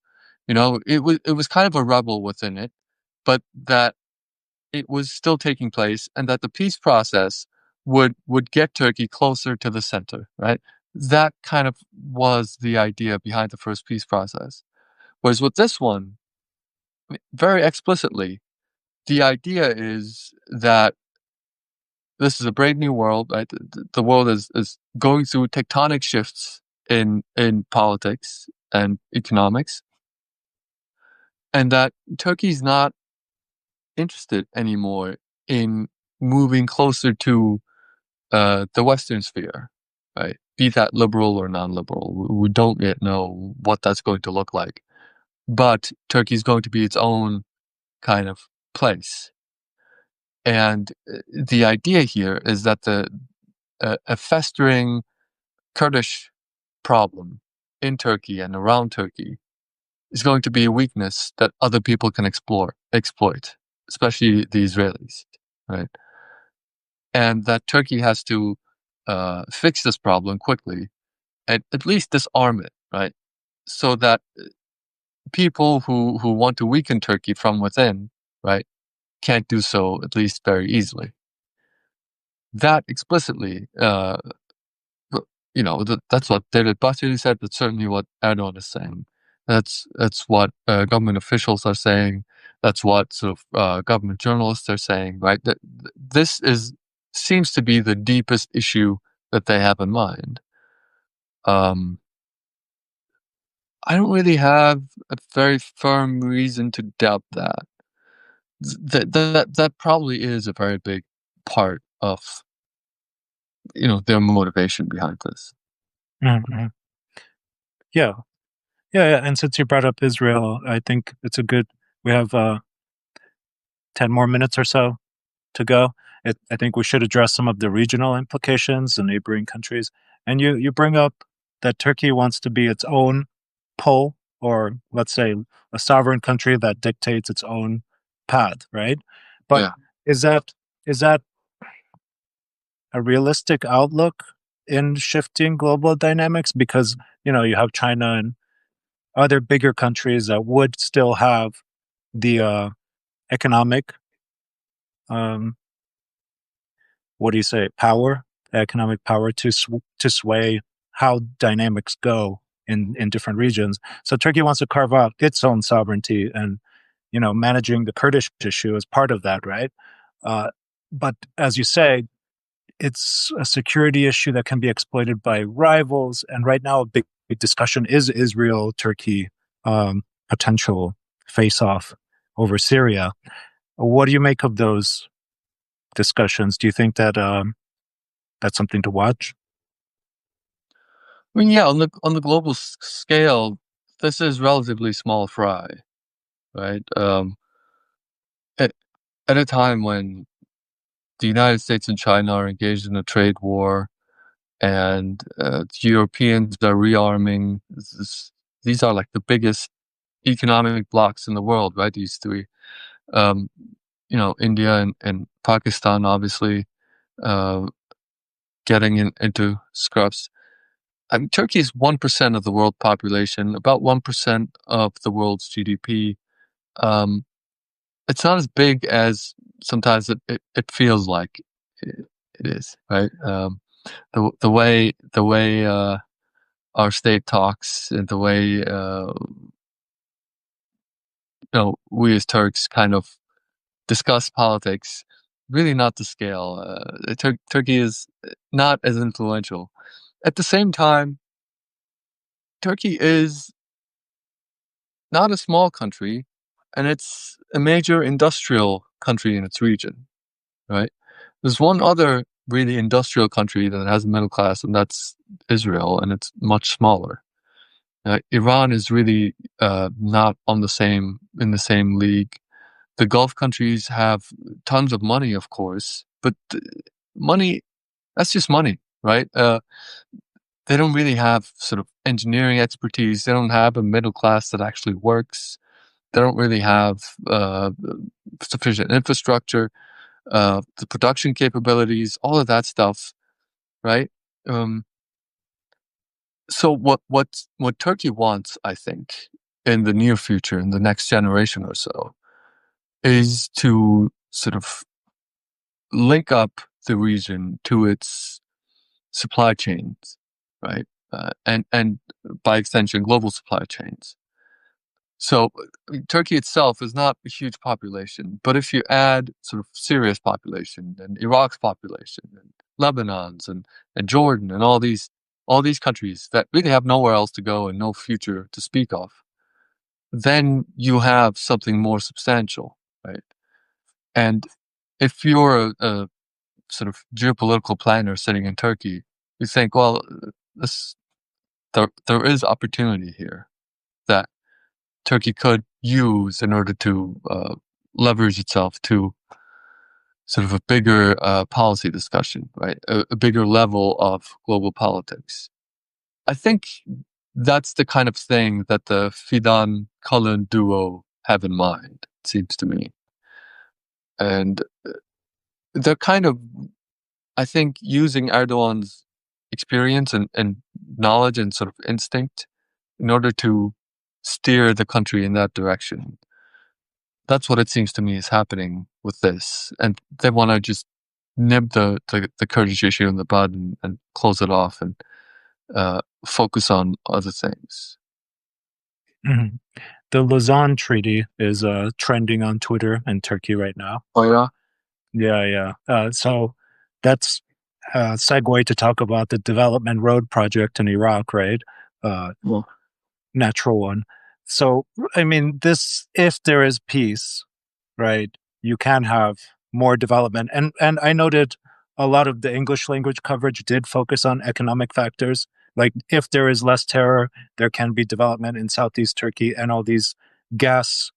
You know, it was kind of a rebel within it, but that it was still taking place, and that the peace process would get Turkey closer to the center, right? That kind of was the idea behind the first peace process. Whereas with this one, very explicitly, the idea is that this is a brave new world, right? The world is going through tectonic shifts in politics and economics, and that Turkey's not interested anymore in moving closer to the Western sphere, right? Be that liberal or non-liberal, we don't yet know what that's going to look like. But Turkey's going to be its own kind of place, and the idea here is that a festering Kurdish problem in Turkey and around Turkey is going to be a weakness that other people can exploit, especially the Israelis, right? And that Turkey has to fix this problem quickly and at least disarm it, right? So that people who want to weaken Turkey from within, right, can't do so at least very easily. That explicitly that's what David Bahçeli said. That's certainly what Erdogan is saying. That's what government officials are saying. That's what sort of government journalists are saying. Right. This seems to be the deepest issue that they have in mind. Um, I don't really have a very firm reason to doubt that. That probably is a very big part of their motivation behind this. Mm-hmm. Yeah, yeah. And since you brought up Israel, I think it's a good. We have 10 more minutes or so to go. I think we should address some of the regional implications in neighboring countries. And you bring up that Turkey wants to be its own pole, or let's say a sovereign country that dictates its own path, right? But Yeah. is that a realistic outlook in shifting global dynamics? Because you have China and other bigger countries that would still have the economic um, what do you say, power, economic power to sway how dynamics go in different regions. So Turkey wants to carve out its own sovereignty, and managing the Kurdish issue is part of that, right? Uh, but as you say, it's a security issue that can be exploited by rivals. And right now, a big discussion is Israel Turkey potential face off over Syria. What do you make of those discussions? Do you think that that's something to watch? I mean, yeah, on the global scale, this is relatively small fry, right? At, at a time when the United States and China are engaged in a trade war, and the Europeans are rearming, these are like the biggest economic blocks in the world, right? These three, um, India and Pakistan, obviously, uh, getting into scrubs. I mean, Turkey is 1% of the world population, about 1% of the world's GDP. Um, it's not as big as sometimes it feels like it is, right? The way our state talks, and the way we as Turks kind of discuss politics, really not to scale. Turkey is not as influential. At the same time, Turkey is not a small country, and it's a major industrial country in its region, right? There's one other really industrial country that has a middle class, and that's Israel, and it's much smaller. Iran is really not in the same league. The Gulf countries have tons of money, of course, but money, that's just money, right? They don't really have sort of engineering expertise. They don't have a middle class that actually works. They don't really have sufficient infrastructure, the production capabilities, all of that stuff, right? Um, so what Turkey wants, I think, in the near future, in the next generation or so, is to sort of link up the region to its supply chains, right? And by extension, global supply chains. So Turkey itself is not a huge population, but if you add sort of Syria's population and Iraq's population and Lebanon's and Jordan and all these countries that really have nowhere else to go and no future to speak of, then you have something more substantial, right? And if you're a sort of geopolitical planner sitting in Turkey, you think, well, this there is opportunity here that Turkey could use in order to leverage itself to sort of a bigger policy discussion, right? A bigger level of global politics. I think that's the kind of thing that the Fidan Cullen duo have in mind, it seems to me. And they're kind of, I think, using Erdogan's experience and knowledge and sort of instinct in order to steer the country in that direction. That's what it seems to me is happening with this. And they want to just nib the Kurdish issue in the bud and close it off. And focus on other things. Mhm. The Lausanne Treaty is trending on Twitter in Turkey right now. Oh yeah. Yeah, yeah. So that's a segue to talk about the Development Road Project in Iraq, right? Uh, Well, Natural one. So, I mean, this, if there is peace, right, you can have more development. And I noted a lot of the English language coverage did focus on economic factors. Like, if there is less terror, there can be development in Southeast Turkey and all these gas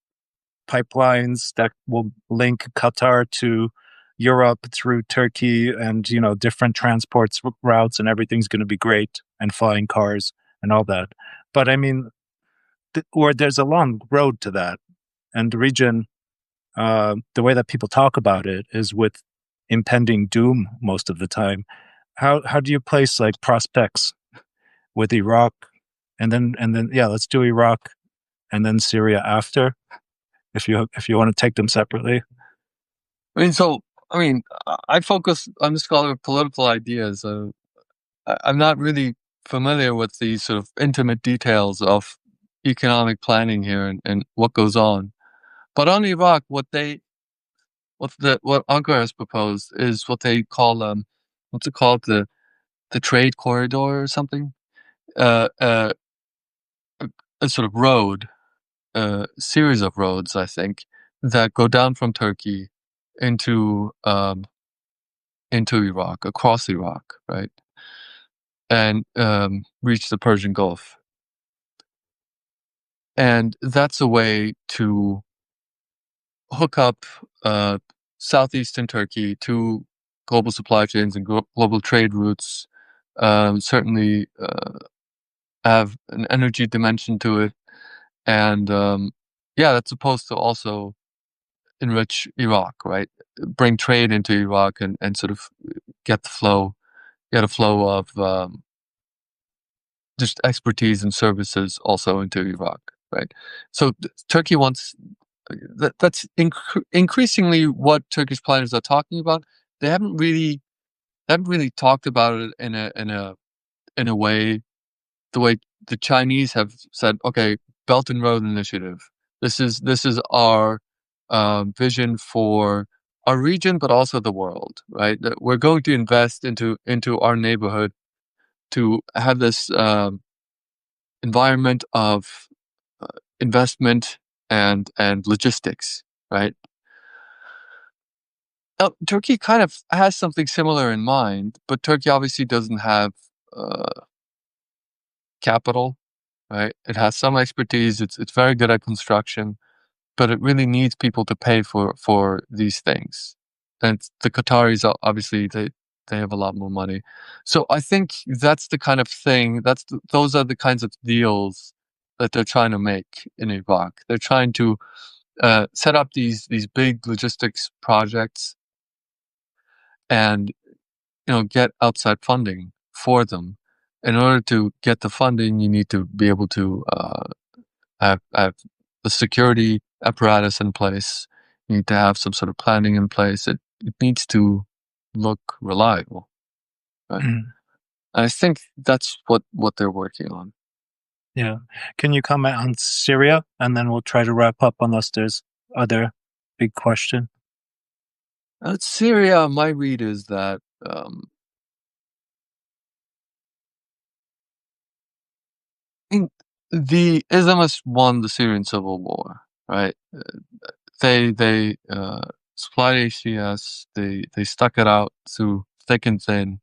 pipelines that will link Qatar to Europe through Turkey, and different transports routes, and everything's going to be great, and flying cars and all that. But I mean, or there's a long road to that, and the region, the way that people talk about it is with impending doom most of the time. How do you place like prospects with Iraq, and then yeah, let's do Iraq and then Syria after, if you want to take them separately. I mean, I focus. I'm a scholar of political ideas. I'm not really familiar with the sort of intimate details of economic planning here and what goes on. But on Iraq, what Ankara has proposed is what they call what's it called, the trade corridor or something, uh, uh, a sort of road, series of roads, I think, that go down from Turkey into into Iraq, across Iraq, right, and reach the Persian Gulf. And that's a way to hook up southeastern Turkey to global supply chains and global trade routes. Certainly have an energy dimension to it, and yeah, that's supposed to also enrich Iraq, right? Bring trade into Iraq and sort of get the flow, get a flow of just expertise and services also into Iraq, right? So Turkey wants that's increasingly what Turkish planners are talking about. They haven't really talked about it in a way, the way the Chinese have said, okay, Belt and Road Initiative. This is our vision for our region, but also the world, right? That we're going to invest into our neighborhood to have this environment of uh, investment and logistics, right? Now, Turkey kind of has something similar in mind, but Turkey obviously doesn't have uh, capital, right? It has some expertise. It's very good at construction, but it really needs people to pay for these things. And the Qataris obviously they have a lot more money, so I think that's the kind of thing. Those are the kinds of deals that they're trying to make in Iraq. They're trying to set up these big logistics projects and get outside funding for them. In order to get the funding, you need to be able to have the security apparatus in place. You need to have some sort of planning in place. It needs to look reliable, right? Mm, And I think that's what they're working on. yeah. Can you comment on Syria, and then we'll try to wrap up unless there's other big question. Syria, my read is that think the Islamists won the Syrian civil war, right? They supplied HTS. They stuck it out through thick and thin,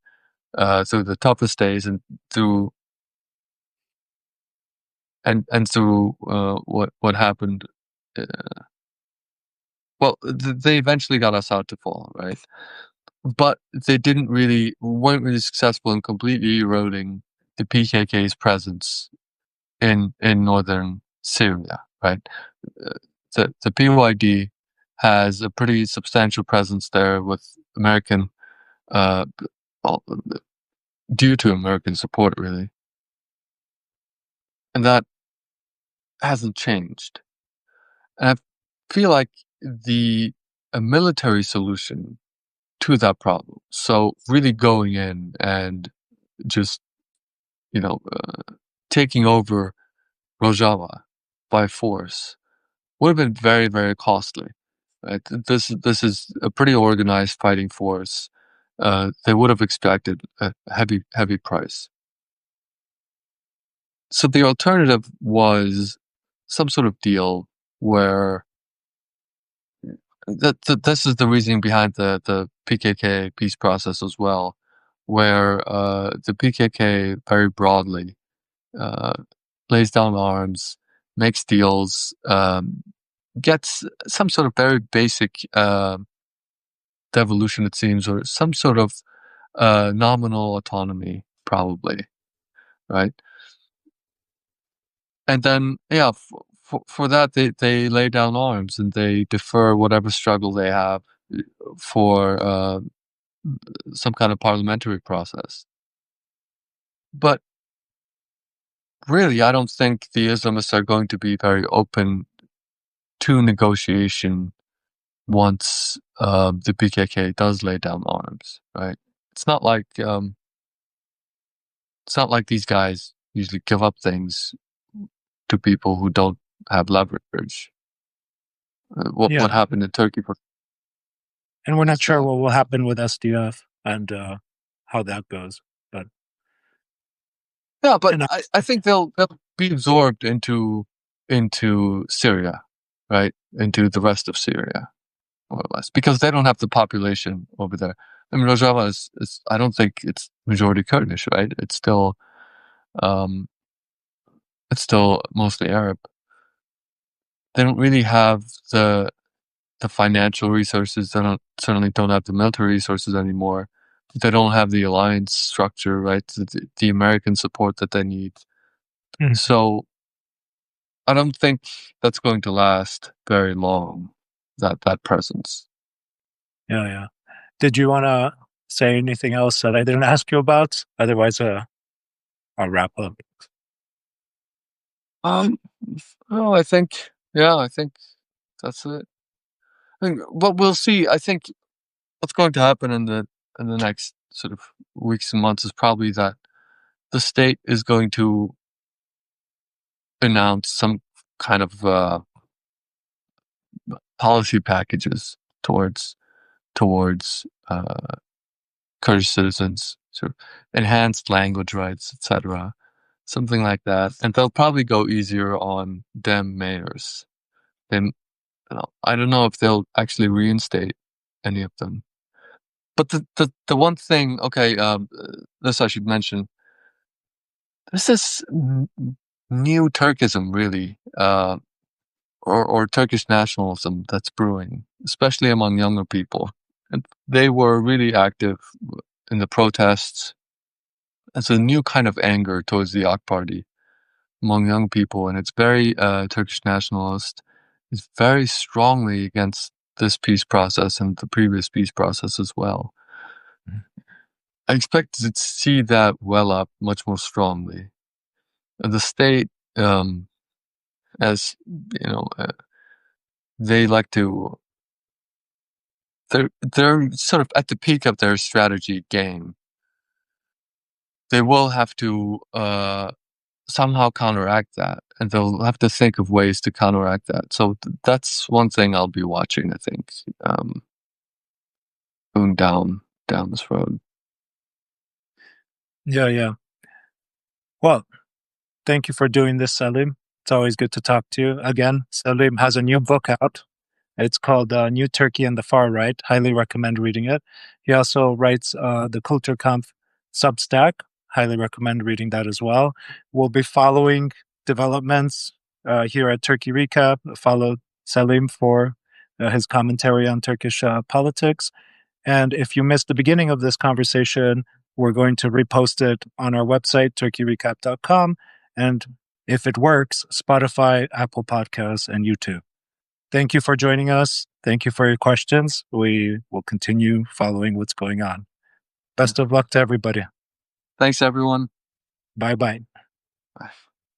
through the toughest days, and through and through what happened. Uh, well, they eventually got us out to fall, right? But they weren't really successful in completely eroding the PKK's presence in northern Syria, right? Uh, the PYD has a pretty substantial presence there with American, uh, well, due to American support, really, and that hasn't changed. And I feel like the a military solution to that problem, so really going in and just taking over Rojava by force would have been very, very costly. Right? This is a pretty organized fighting force. They would have expected a heavy price. So the alternative was some sort of deal where this is the reasoning behind the PKK peace process as well, where the PKK very broadly uh, lays down arms, makes deals, gets some sort of very basic devolution, it seems, or some sort of nominal autonomy, probably, right? And then, yeah, for that, they lay down arms and they defer whatever struggle they have for some kind of parliamentary process. But really, I don't think the Islamists are going to be very open to negotiation once the PKK does lay down arms, right? It's not like these guys usually give up things to people who don't have leverage. What Yeah. happened in Turkey for And we're not sure that? what will happen with SDF and how that goes. But Yeah, but and I think they'll be absorbed into Syria, right? Into the rest of Syria, more or less, because they don't have the population over there. I mean, Rojava is I don't think it's majority Kurdish, right? Um, it's still mostly Arab. They don't really have the financial resources. They certainly don't have the military resources anymore. They don't have the alliance structure, right? The American support that they need. Mhm. So I don't think that's going to last very long. That presence. Yeah. Did you want to say anything else that I didn't ask you about? Otherwise, I'll wrap up. Um, no, I think that's it. I think, but we'll see. I think what's going to happen in the next sort of weeks and months is probably that the state is going to announce some kind of policy packages towards Kurdish citizens, sort of enhanced language rights, etc., something like that, and they'll probably go easier on dem mayors. Then I don't know if they'll actually reinstate any of them. But the one thing, okay, this I should mention. This is new Turkism, really, or Turkish nationalism that's brewing, especially among younger people. And they were really active in the protests. It's a new kind of anger towards the AK Party among young people, and it's very Turkish nationalist. It's very strongly against this peace process and the previous peace process as well. I expect to see that well up much more strongly. The state, as you know, they like to. They're sort of at the peak of their strategy game. They will have to somehow counteract that, and they'll have to think of ways to counteract that. So that's one thing I'll be watching. I think going down this road. Yeah. Well, thank you for doing this, Selim. It's always good to talk to you. Again, Selim has a new book out. It's called New Turkey and the Far Right. Highly recommend reading it. He also writes the Kültürkampf Substack. Highly recommend reading that as well. We'll be following developments here at Turkey Recap. Follow Selim for his commentary on Turkish politics. And if you missed the beginning of this conversation, we're going to repost it on our website, turkeyrecap.com. And if it works, Spotify, Apple Podcasts, and YouTube. Thank you for joining us. Thank you for your questions. We will continue following what's going on. Best of luck to everybody. Thanks, everyone. Bye bye. Bye.